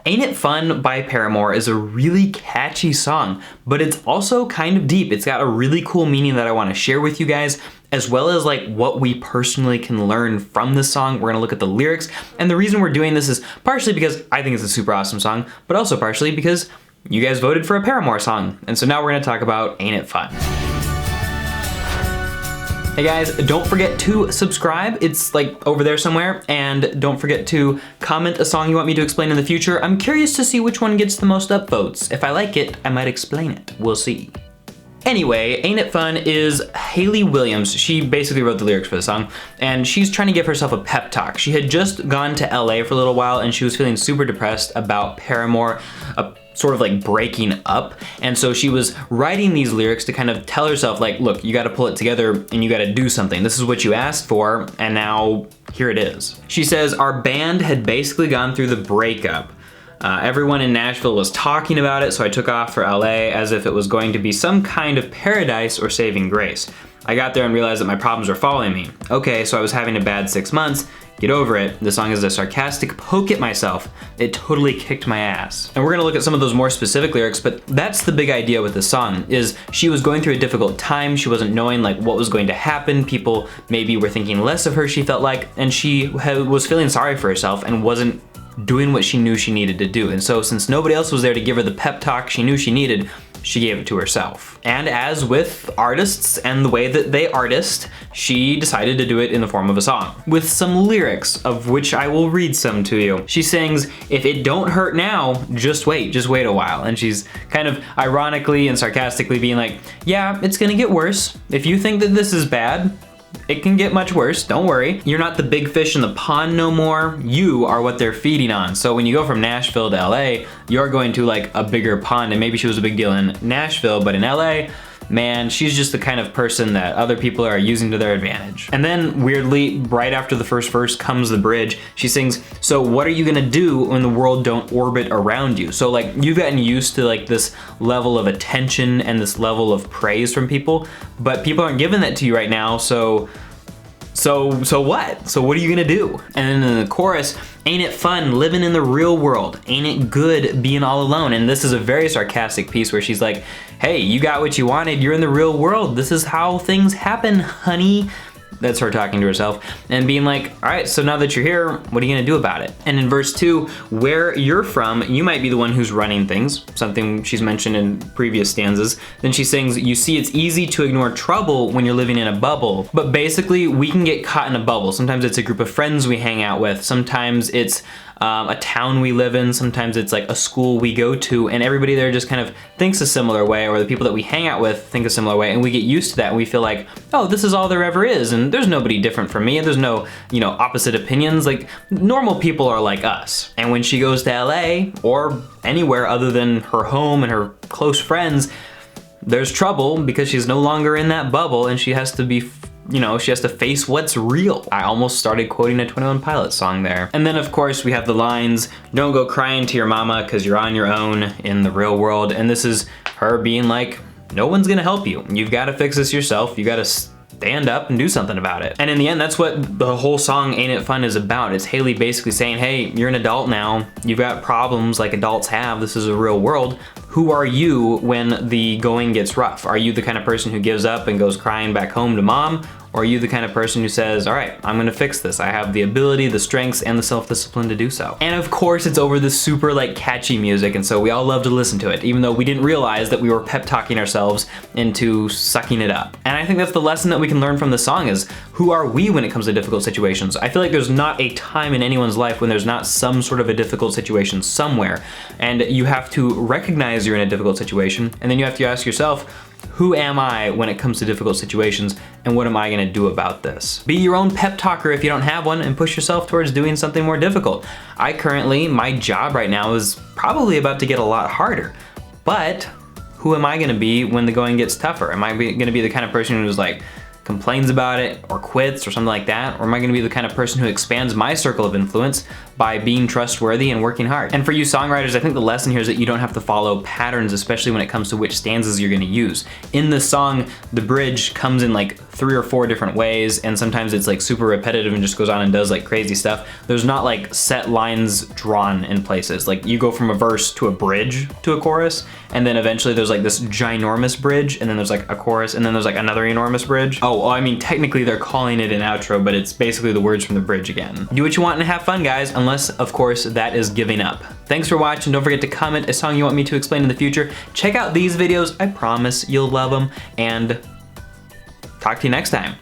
Ain't It Fun by Paramore is a really catchy song, but it's also kind of deep. It's got a really cool meaning that I want to share with you guys, as well as like what we personally can learn from this song. We're gonna look at the lyrics, and the reason we're doing this is partially because I think it's a super awesome song, but also partially because you guys voted for a Paramore song. And so now we're gonna talk about Ain't It Fun. Hey guys, don't forget to subscribe. It's like over there somewhere. And don't forget to comment a song you want me to explain in the future. I'm curious to see which one gets the most upvotes. If I like it, I might explain it. We'll see. Anyway, Ain't It Fun is Hayley Williams. She basically wrote the lyrics for the song, and she's trying to give herself a pep talk. She had just gone to LA for a little while, and she was feeling super depressed about Paramore, sort of like breaking up. And so she was writing these lyrics to kind of tell herself like, look, you gotta pull it together and you gotta do something. This is what you asked for, and now here it is. She says, our band had basically gone through the breakup. Everyone in Nashville was talking about it, so I took off for LA as if it was going to be some kind of paradise or saving grace. I got there and realized that my problems were following me. Okay, so I was having a bad 6 months. Get over it. The song is a sarcastic poke at myself. It totally kicked my ass. And we're gonna look at some of those more specific lyrics, but that's the big idea with the song, is she was going through a difficult time. She wasn't knowing like what was going to happen. People maybe were thinking less of her, she felt like, and she was feeling sorry for herself and wasn't doing what she knew she needed to do. And so since nobody else was there to give her the pep talk she knew she needed, she gave it to herself. And as with artists and the way that they artist, she decided to do it in the form of a song with some lyrics, of which I will read some to you. She sings, if it don't hurt now, just wait a while. And she's kind of ironically and sarcastically being like, yeah, it's gonna get worse. If you think that this is bad, it can get much worse, don't worry. You're not the big fish in the pond no more. You are what they're feeding on. So when you go from Nashville to LA, you're going to like a bigger pond, and maybe she was a big deal in Nashville, but in LA, man, she's just the kind of person that other people are using to their advantage. And then weirdly, right after the first verse comes the bridge. She sings, so what are you gonna do when the world don't orbit around you? So like you've gotten used to like this level of attention and this level of praise from people, but people aren't giving that to you right now, so what? So what are you gonna do? And then in the chorus, ain't it fun living in the real world? Ain't it good being all alone? And this is a very sarcastic piece where she's like, hey, you got what you wanted, you're in the real world. This is how things happen, honey. That's her talking to herself and being like, all right, so now that you're here, what are you gonna do about it? And in verse 2, where you're from, you might be the one who's running things, something she's mentioned in previous stanzas. Then she sings, you see it's easy to ignore trouble when you're living in a bubble. But basically, we can get caught in a bubble. Sometimes it's a group of friends we hang out with. Sometimes it's a town we live in, sometimes it's like a school we go to, and everybody there just kind of thinks a similar way, or the people that we hang out with think a similar way, and we get used to that and we feel like, oh, this is all there ever is, and there's nobody different from me, and there's no, opposite opinions. Like, normal people are like us. And when she goes to LA, or anywhere other than her home and her close friends, there's trouble because she's no longer in that bubble, and she has to be she has to face what's real. I almost started quoting a 21 Pilots song there. And then of course we have the lines, don't go crying to your mama cause you're on your own in the real world. And this is her being like, no one's gonna help you. You've gotta fix this yourself. You gotta stand up and do something about it. And in the end, that's what the whole song Ain't It Fun is about. It's Hayley basically saying, hey, you're an adult now. You've got problems like adults have. This is a real world. Who are you when the going gets rough? Are you the kind of person who gives up and goes crying back home to mom? Or are you the kind of person who says, all right, I'm gonna fix this. I have the ability, the strengths, and the self-discipline to do so. And of course, it's over this super catchy music, and so we all love to listen to it, even though we didn't realize that we were pep talking ourselves into sucking it up. And I think that's the lesson that we can learn from the song is, who are we when it comes to difficult situations? I feel like there's not a time in anyone's life when there's not some sort of a difficult situation somewhere. And you have to recognize you're in a difficult situation, and then you have to ask yourself, who am I when it comes to difficult situations, and what am I gonna do about this? Be your own pep talker if you don't have one, and push yourself towards doing something more difficult. My job right now is probably about to get a lot harder, but who am I gonna be when the going gets tougher? Am I gonna be the kind of person who's like, complains about it or quits or something like that? Or am I gonna be the kind of person who expands my circle of influence by being trustworthy and working hard. And for you songwriters, I think the lesson here is that you don't have to follow patterns, especially when it comes to which stanzas you're gonna use. In the song, the bridge comes in like 3 or 4 different ways, and sometimes it's like super repetitive and just goes on and does like crazy stuff. There's not like set lines drawn in places. Like you go from a verse to a bridge to a chorus, and then eventually there's like this ginormous bridge, and then there's like a chorus, and then there's like another enormous bridge. Oh, I mean, technically they're calling it an outro, but it's basically the words from the bridge again. Do what you want and have fun, guys, unless, of course, that is giving up. Thanks for watching. Don't forget to comment a song you want me to explain in the future. Check out these videos. I promise you'll love them, and talk to you next time.